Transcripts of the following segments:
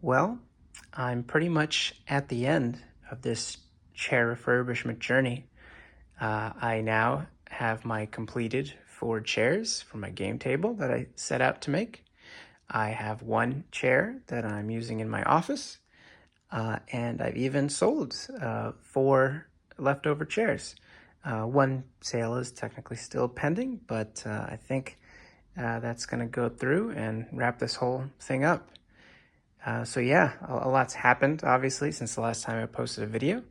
Well, I'm pretty much at the end of this chair refurbishment journey. I now have my completed 4 chairs for my game table that I set out to make. I have 1 chair that I'm using in my office, and I've even sold 4 leftover chairs. One sale is technically still pending, but I think that's going to go through and wrap this whole thing up. So yeah, a lot's happened, obviously, since the last time I posted a video.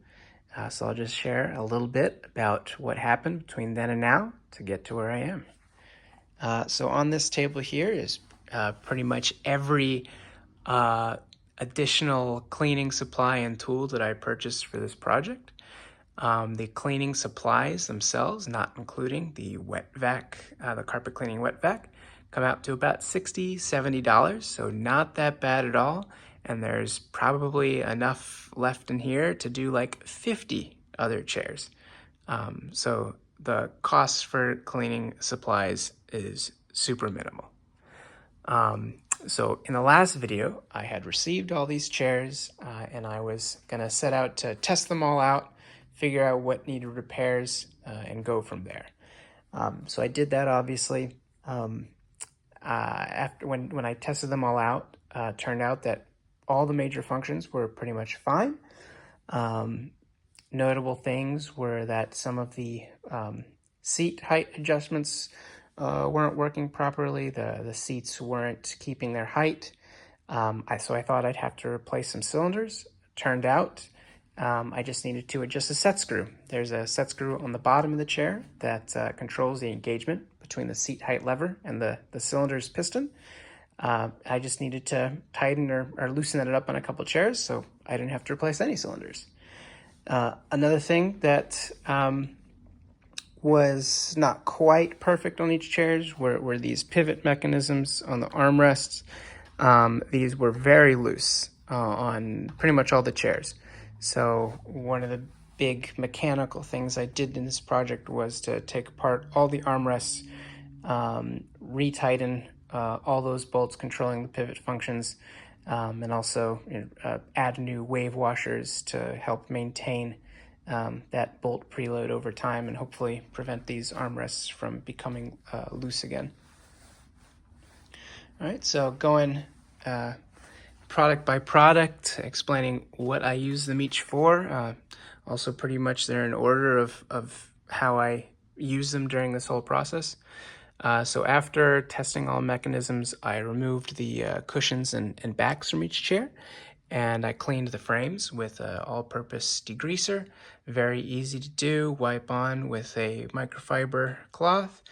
So I'll just share a little bit about what happened between then and now to get to where I am. So on this table here is pretty much every additional cleaning supply and tool that I purchased for this project. The cleaning supplies themselves, not including the wet vac, the carpet cleaning wet vac, come out to about $60, $70, so not that bad at all. And there's probably enough left in here to do like 50 other chairs. So the cost for cleaning supplies is super minimal. So in the last video, I had received all these chairs and I was gonna set out to test them all out, figure out what needed repairs, and go from there. So I did that, obviously. After when I tested them all out, turned out that all the major functions were pretty much fine. Notable things were that some of the seat height adjustments weren't working properly. The seats weren't keeping their height. So I thought I'd have to replace some cylinders. Turned out I just needed to adjust a set screw. There's a set screw on the bottom of the chair that controls the engagement between the seat height lever and the cylinder's piston. I just needed to tighten or loosen it up on a couple chairs so I didn't have to replace any cylinders. Another thing that was not quite perfect on each chairs were these pivot mechanisms on the armrests. These were very loose on pretty much all the chairs. So one of the big mechanical things I did in this project was to take apart all the armrests, retighten all those bolts controlling the pivot functions, and also add new wave washers to help maintain that bolt preload over time and hopefully prevent these armrests from becoming loose again. All right, so going product by product, explaining what I use them each for. Also pretty much they're in order of how I use them during this whole process. So after testing all mechanisms, I removed the cushions and backs from each chair, and I cleaned the frames with an all-purpose degreaser. Very easy to do. Wipe on with a microfiber cloth,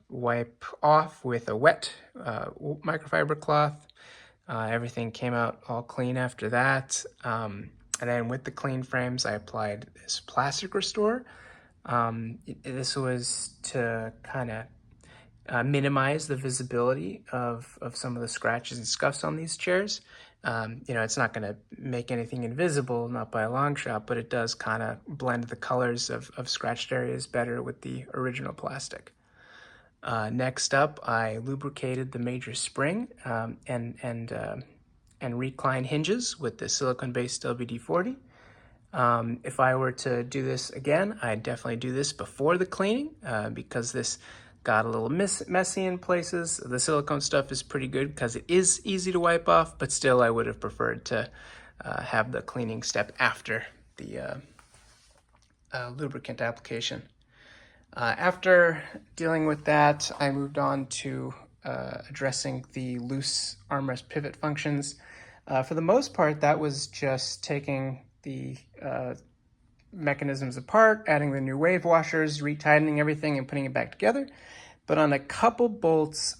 wipe off with a wet microfiber cloth. Everything came out all clean after that. And then with the clean frames, I applied this plastic restore. This was to kind of minimize the visibility of some of the scratches and scuffs on these chairs. It's not going to make anything invisible, not by a long shot, but it does kind of blend the colors of scratched areas better with the original plastic. Next up, I lubricated the major spring and recline hinges with the silicone-based WD-40. If I were to do this again, I'd definitely do this before the cleaning because this got a little messy in places. The silicone stuff is pretty good because it is easy to wipe off, but still I would have preferred to have the cleaning step after the lubricant application. After dealing with that, I moved on to addressing the loose armrest pivot functions. For the most part, that was just taking the mechanisms apart, adding the new wave washers, retightening everything and putting it back together. But on a couple bolts,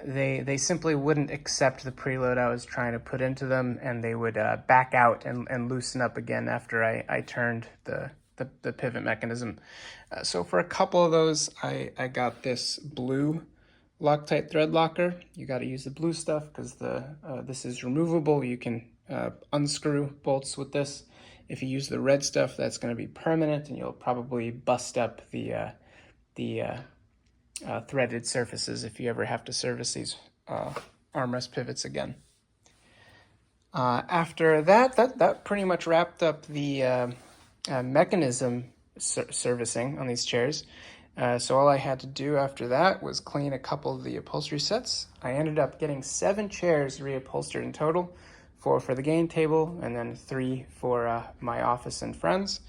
they simply wouldn't accept the preload I was trying to put into them, and they would back out and loosen up again after I turned the pivot mechanism. So for a couple of those, I got this blue Loctite thread locker. You got to use the blue stuff because this is removable. You can unscrew bolts with this. If you use the red stuff, that's going to be permanent, and you'll probably bust up the threaded surfaces if you ever have to service these armrest pivots again. After that pretty much wrapped up the mechanism servicing on these chairs. So all I had to do after that was clean a couple of the upholstery sets. I ended up getting 7 chairs reupholstered in total, 4 for the game table, and then 3 for my office and friends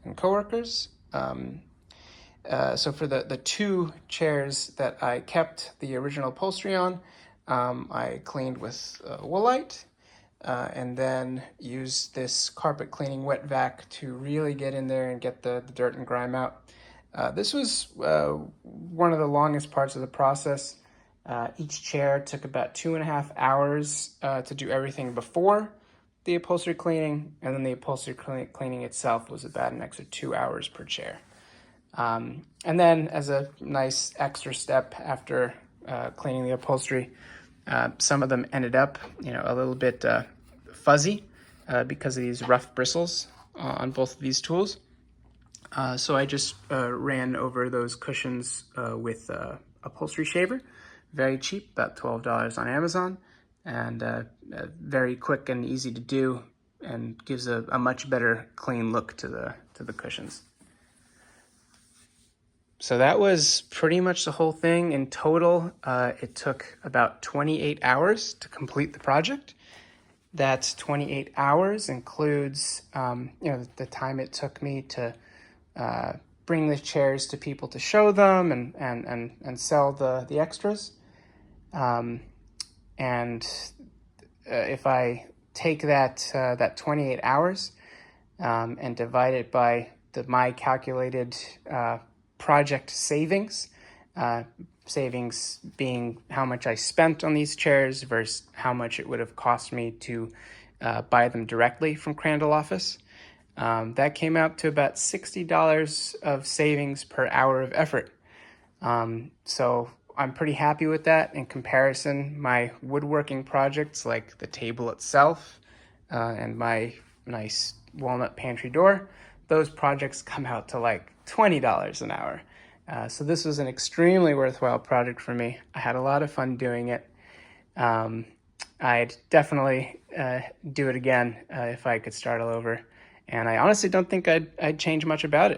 and coworkers. So for the 2 chairs that I kept the original upholstery on, I cleaned with Woolite, and then used this carpet cleaning wet vac to really get in there and get the dirt and grime out. This was one of the longest parts of the process. Each chair took about 2.5 hours to do everything before the upholstery cleaning, and then the upholstery cleaning itself was about an extra 2 hours per chair. And then as a nice extra step after cleaning the upholstery, some of them ended up, a little bit fuzzy because of these rough bristles on both of these tools. So I just ran over those cushions with upholstery shaver. Very cheap, about $12 on Amazon, and very quick and easy to do, and gives a much better clean look to the cushions. So that was pretty much the whole thing. In total, it took about 28 hours to complete the project. That 28 hours includes, the time it took me to bring the chairs to people to show them and sell the extras. If I take that 28 hours and divide it by my calculated project savings, savings being how much I spent on these chairs versus how much it would have cost me to buy them directly from Crandall office. That came out to about $60 of savings per hour of effort. So I'm pretty happy with that. In comparison, my woodworking projects like the table itself and my nice walnut pantry door, those projects come out to like $20 an hour. So this was an extremely worthwhile project for me. I had a lot of fun doing it. I'd definitely do it again if I could start all over. And I honestly don't think I'd change much about it.